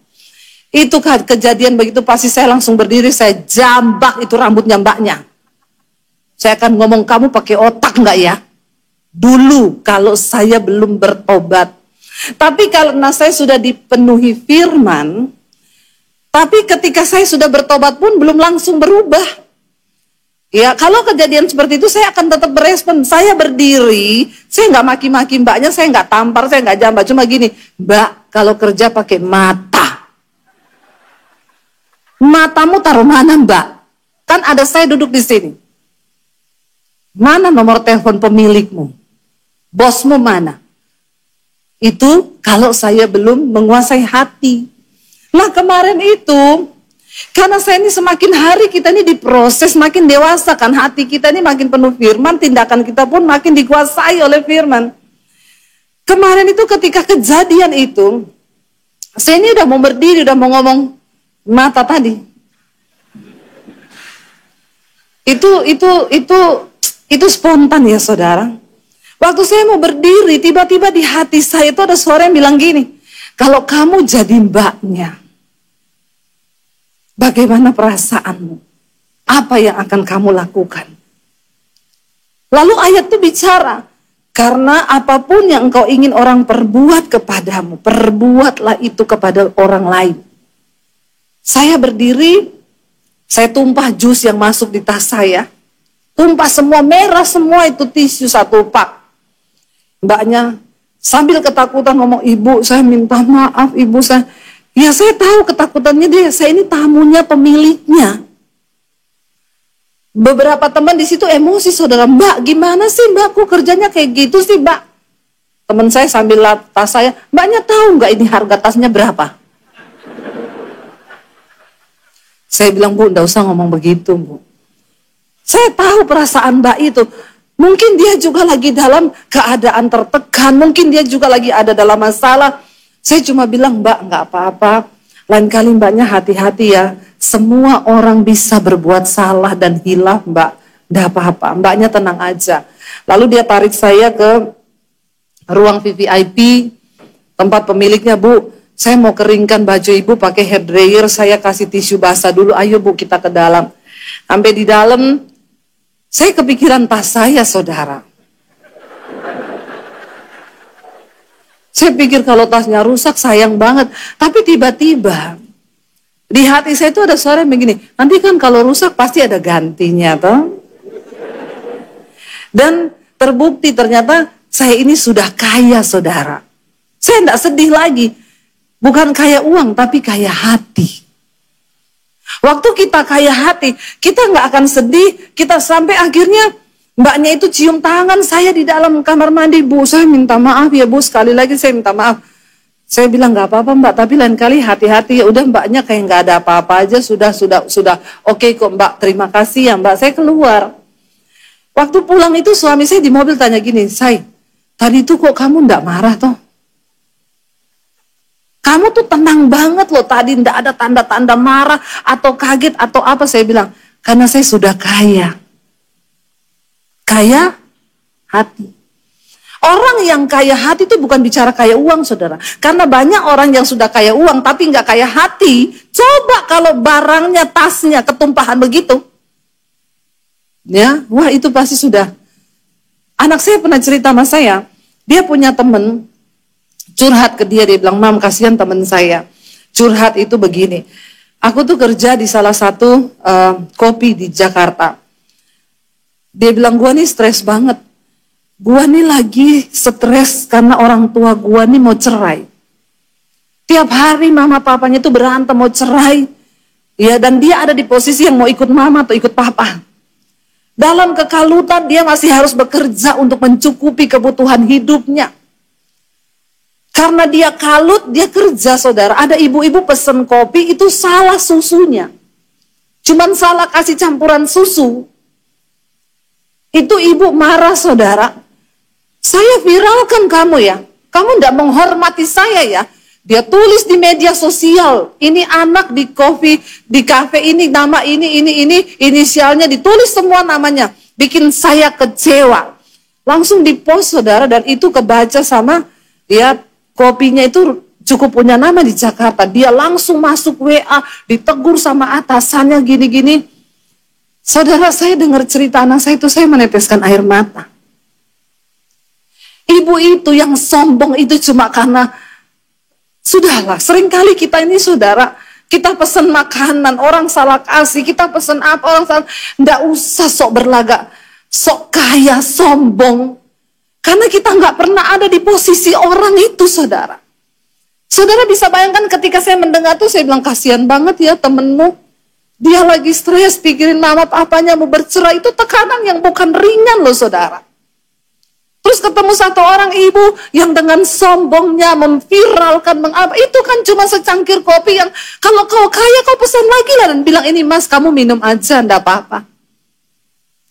Itu kejadian begitu pasti saya langsung berdiri, saya jambak itu rambutnya mbaknya. Saya akan ngomong, kamu pakai otak enggak ya? Dulu kalau saya belum bertobat. Tapi karena saya sudah dipenuhi firman, tapi ketika saya sudah bertobat pun belum langsung berubah. Ya, kalau kejadian seperti itu saya akan tetap berespon. Saya berdiri, saya nggak maki-maki mbaknya, saya nggak tampar, saya nggak jambak. Cuma gini, Mbak, kalau kerja pakai mata. Matamu taruh mana, Mbak? Kan ada saya duduk di sini. Mana nomor telepon pemilikmu? Bosmu mana? Itu kalau saya belum menguasai hati. Nah, kemarin itu, karena saya ini semakin hari kita ini diproses, makin dewasa kan, hati kita ini makin penuh firman, tindakan kita pun makin dikuasai oleh firman. Kemarin itu ketika kejadian itu, saya ini udah mau berdiri, udah mau ngomong mata tadi. Itu spontan ya, saudara. Waktu saya mau berdiri, tiba-tiba di hati saya itu ada suara yang bilang gini, kalau kamu jadi mbaknya, bagaimana perasaanmu? Apa yang akan kamu lakukan? Lalu ayat itu bicara, karena apapun yang engkau ingin orang perbuat kepadamu, perbuatlah itu kepada orang lain. Saya berdiri, saya tumpah jus yang masuk di tas saya. Tumpah semua, merah semua itu tisu 1 pak. Mbaknya sambil ketakutan ngomong, ibu saya minta maaf, ibu saya. Ya saya tahu ketakutannya dia, saya ini tamunya pemiliknya. Beberapa teman di situ emosi, saudara. Mbak gimana sih mbak, kok kerjanya kayak gitu sih mbak? Teman saya sambil lap tas saya, mbaknya tahu nggak ini harga tasnya berapa? Saya bilang, Bu, enggak usah ngomong begitu, Bu. Saya tahu perasaan mbak itu. Mungkin dia juga lagi dalam keadaan tertekan. Mungkin dia juga lagi ada dalam masalah. Saya cuma bilang, Mbak, enggak apa-apa. Lain kali mbaknya hati-hati ya. Semua orang bisa berbuat salah dan hilaf, Mbak. Enggak apa-apa, mbaknya tenang aja. Lalu dia tarik saya ke ruang VVIP. Tempat pemiliknya, Bu. Saya mau keringkan baju ibu pakai hair dryer, saya kasih tisu basah dulu, ayo Bu kita ke dalam. Sampai di dalam, saya kepikiran tas saya, saudara. Saya pikir kalau tasnya rusak sayang banget. Tapi tiba-tiba, di hati saya itu ada suara yang begini, nanti kan kalau rusak pasti ada gantinya, toh. Dan terbukti ternyata saya ini sudah kaya, saudara. Saya tidak sedih lagi. Bukan kaya uang, tapi kaya hati. Waktu kita kaya hati, kita nggak akan sedih. Kita sampai akhirnya mbaknya itu cium tangan saya di dalam kamar mandi. Bu, saya minta maaf ya Bu, sekali lagi saya minta maaf. Saya bilang nggak apa-apa mbak, tapi lain kali hati-hati. Ya udah mbaknya kayak nggak ada apa-apa aja, sudah. Oke kok mbak, terima kasih ya mbak. Saya keluar. Waktu pulang itu suami saya di mobil tanya gini, Say, tadi itu kok kamu nggak marah toh? Kamu tuh tenang banget loh tadi, nggak ada tanda-tanda marah atau kaget atau apa. Saya bilang, karena saya sudah kaya. Kaya hati. Orang yang kaya hati itu bukan bicara kaya uang, saudara. Karena banyak orang yang sudah kaya uang tapi nggak kaya hati. Coba kalau barangnya, tasnya ketumpahan begitu. Ya, wah itu pasti sudah. Anak saya pernah cerita sama saya, dia punya temen, curhat ke dia bilang, Mam kasihan temen saya. Curhat itu begini, aku tuh kerja di salah satu kopi di Jakarta. Dia bilang, gua nih stres banget. Gua nih lagi stres karena orang tua gua nih mau cerai. Tiap hari mama papanya tuh berantem mau cerai. Ya, dan dia ada di posisi yang mau ikut mama atau ikut papa. Dalam kekalutan dia masih harus bekerja untuk mencukupi kebutuhan hidupnya. Karena dia kalut, dia kerja, saudara. Ada ibu-ibu pesen kopi, itu salah susunya. Cuman salah kasih campuran susu. Itu ibu marah, saudara. Saya viralkan kamu ya. Kamu tidak menghormati saya ya. Dia tulis di media sosial. Ini anak di kafe ini, nama ini, inisialnya ditulis semua namanya. Bikin saya kecewa. Langsung dipost, saudara, dan itu kebaca sama ya, kopinya itu cukup punya nama di Jakarta. Dia langsung masuk WA, ditegur sama atasannya gini-gini. Saudara, saya dengar cerita anak saya itu, saya meneteskan air mata. Ibu itu yang sombong itu cuma karena, sudahlah, seringkali kita ini saudara, kita pesan makanan, orang salah kasih, kita pesan apa, orang salah, nggak usah sok berlagak, sok kaya, sombong. Karena kita nggak pernah ada di posisi orang itu, saudara. Saudara bisa bayangkan ketika saya mendengar tuh, saya bilang, kasihan banget ya temenmu. Dia lagi stres, pikirin mama papanya mau bercerai, itu tekanan yang bukan ringan loh, saudara. Terus ketemu satu orang ibu yang dengan sombongnya memviralkan, itu kan cuma secangkir kopi yang kalau kau kaya kau pesan lagi lah dan bilang ini mas kamu minum aja enggak apa-apa.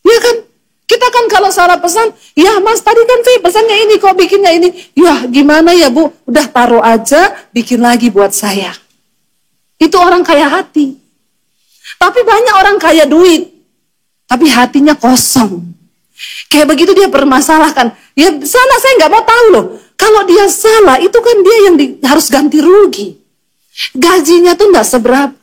Ya kan? Kita kan kalau salah pesan, ya mas tadi kan saya pesannya ini kok bikinnya ini. Ya gimana ya bu, udah taruh aja bikin lagi buat saya. Itu orang kaya hati. Tapi banyak orang kaya duit, tapi hatinya kosong. Kayak begitu dia permasalahkan. Ya salah saya nggak mau tahu loh. Kalau dia salah itu kan dia yang harus ganti rugi. Gajinya tuh nggak seberapa.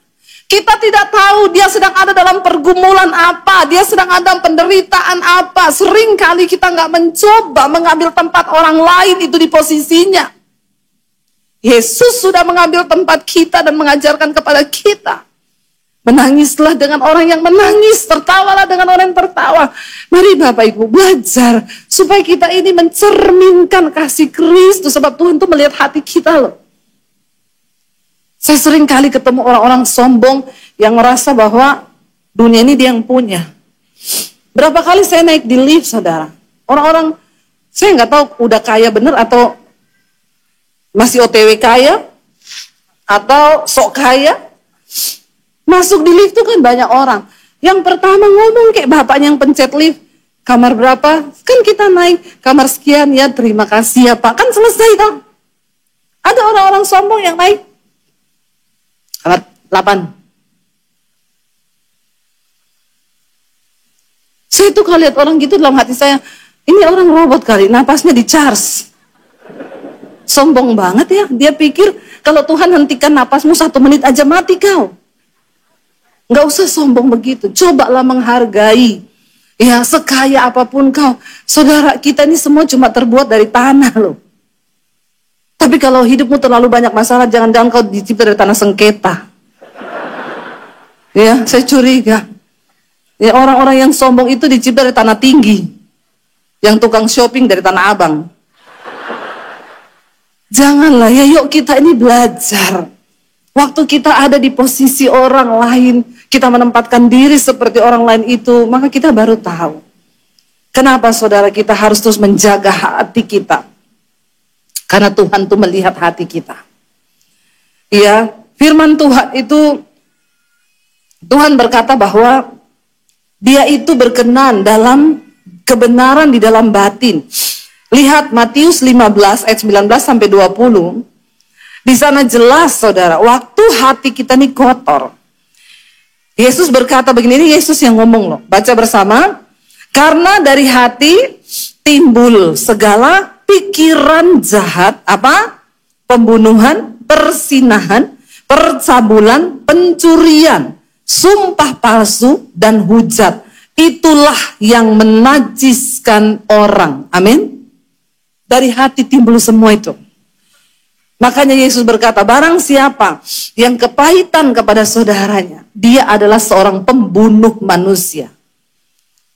Kita tidak tahu dia sedang ada dalam pergumulan apa. Dia sedang ada penderitaan apa. Sering kali kita nggak mencoba mengambil tempat orang lain itu di posisinya. Yesus sudah mengambil tempat kita dan mengajarkan kepada kita. Menangislah dengan orang yang menangis, tertawalah dengan orang yang tertawa. Mari Bapak Ibu belajar supaya kita ini mencerminkan kasih Kristus, sebab Tuhan tuh melihat hati kita loh. Saya sering kali ketemu orang-orang sombong yang merasa bahwa dunia ini dia yang punya. Berapa kali saya naik di lift, saudara. Orang-orang, saya nggak tahu udah kaya bener atau masih OTW kaya, atau sok kaya. Masuk di lift itu kan banyak orang. Yang pertama ngomong kayak bapaknya yang pencet lift. Kamar berapa? Kan kita naik kamar sekian ya, terima kasih ya Pak. Kan selesai toh. Ada orang-orang sombong yang naik kamar 8. Saya tuh kalau lihat orang gitu dalam hati saya, ini orang robot kali, napasnya di charge. Sombong banget ya. Dia pikir kalau Tuhan hentikan napasmu 1 menit aja mati kau. Nggak usah sombong begitu, cobalah menghargai. Ya, sekaya apapun kau. Saudara, kita ini semua cuma terbuat dari tanah loh. Tapi kalau hidupmu terlalu banyak masalah, jangan-jangan kau dicipta dari tanah sengketa. Ya, saya curiga. Ya, orang-orang yang sombong itu dicipta dari tanah tinggi. Yang tukang shopping dari Tanah Abang. Janganlah, ya yuk kita ini belajar. Waktu kita ada di posisi orang lain, kita menempatkan diri seperti orang lain itu, maka kita baru tahu. Kenapa saudara kita harus terus menjaga hati kita? Karena Tuhan tuh melihat hati kita. Ya, firman Tuhan itu, Tuhan berkata bahwa Dia itu berkenan dalam kebenaran di dalam batin. Lihat Matius 15 ayat 19 sampai 20. Di sana jelas saudara, waktu hati kita ini kotor. Yesus berkata begini, ini Yesus yang ngomong loh. Baca bersama. Karena dari hati timbul segala pikiran jahat, apa? Pembunuhan, persinahan, percabulan, pencurian, sumpah palsu, dan hujat. Itulah yang menajiskan orang. Amin. Dari hati timbul semua itu. Makanya Yesus berkata, barang siapa yang kepahitan kepada saudaranya, dia adalah seorang pembunuh manusia.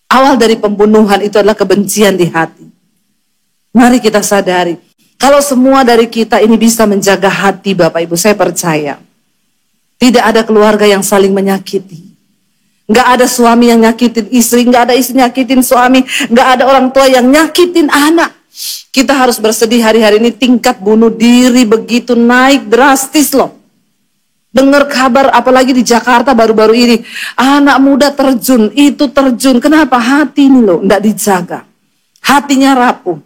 Awal dari pembunuhan itu adalah kebencian di hati. Mari kita sadari, kalau semua dari kita ini bisa menjaga hati Bapak Ibu, saya percaya tidak ada keluarga yang saling menyakiti. Nggak ada suami yang nyakitin istri, nggak ada istri nyakitin suami, nggak ada orang tua yang nyakitin anak. Kita harus bersedih hari-hari ini tingkat bunuh diri begitu naik drastis loh. Dengar kabar apalagi di Jakarta baru-baru ini, anak muda terjun, itu terjun. Kenapa? Hati ini loh, nggak dijaga. Hatinya rapuh.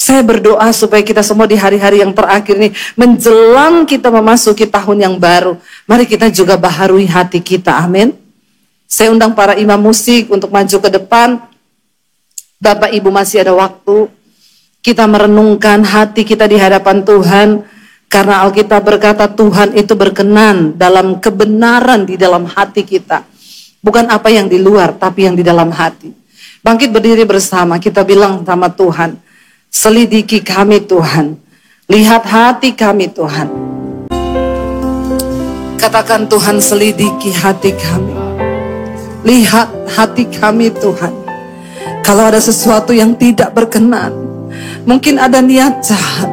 Saya berdoa supaya kita semua di hari-hari yang terakhir ini, menjelang kita memasuki tahun yang baru, mari kita juga baharui hati kita, amin. Saya undang para imam musik untuk maju ke depan. Bapak Ibu masih ada waktu, kita merenungkan hati kita di hadapan Tuhan. Karena Alkitab berkata Tuhan itu berkenan dalam kebenaran di dalam hati kita. Bukan apa yang di luar, tapi yang di dalam hati. Bangkit berdiri bersama, kita bilang sama Tuhan, selidiki kami Tuhan, lihat hati kami Tuhan. Katakan Tuhan, selidiki hati kami. Lihat hati kami Tuhan. Kalau ada sesuatu yang tidak berkenan, mungkin ada niat jahat,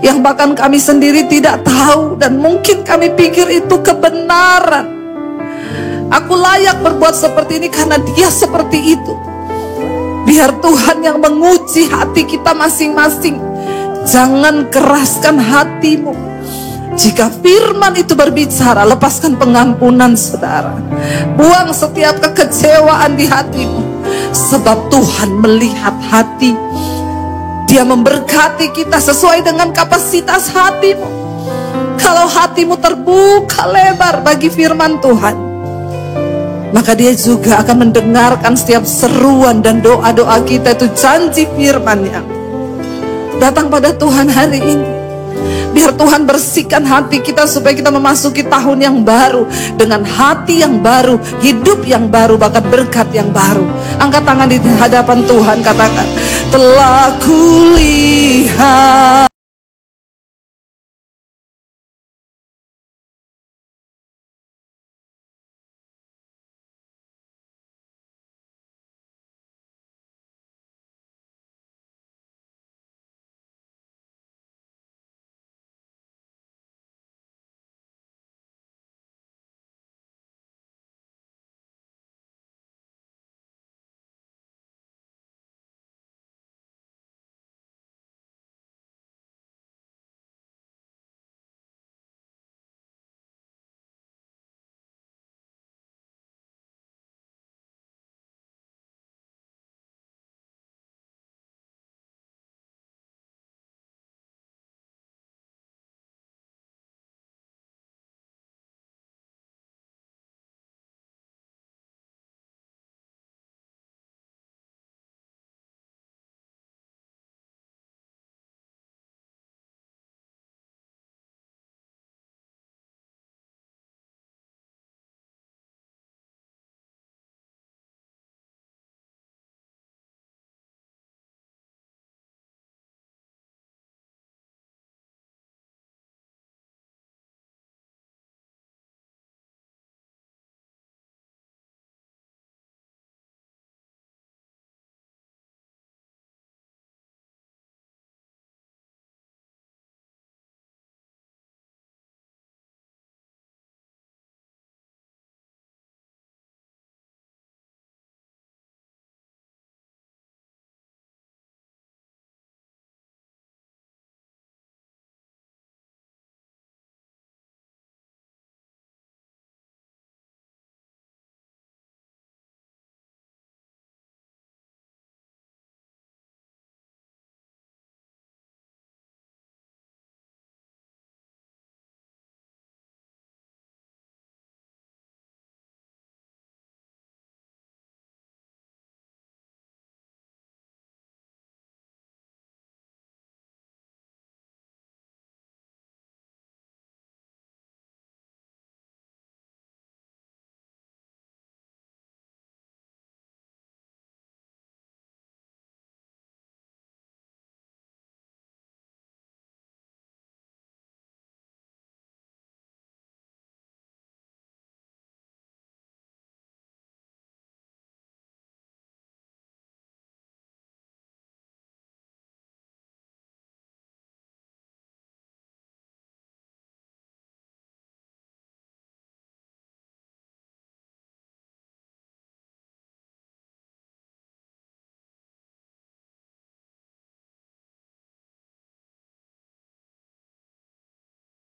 yang bahkan kami sendiri tidak tahu, dan mungkin kami pikir itu kebenaran. Aku layak berbuat seperti ini karena dia seperti itu. Biar Tuhan yang menguji hati kita masing-masing. Jangan keraskan hatimu. Jika firman itu berbicara, lepaskan pengampunan saudara. Buang setiap kekecewaan di hatimu. Sebab Tuhan melihat hati. Dia memberkati kita sesuai dengan kapasitas hatimu. Kalau hatimu terbuka lebar bagi firman Tuhan, maka dia juga akan mendengarkan setiap seruan dan doa-doa kita. Itu janji firman-Nya. Datang pada Tuhan hari ini. Biar Tuhan bersihkan hati kita supaya kita memasuki tahun yang baru dengan hati yang baru, hidup yang baru, bahkan berkat yang baru. Angkat tangan di hadapan Tuhan, katakan, telah kulihat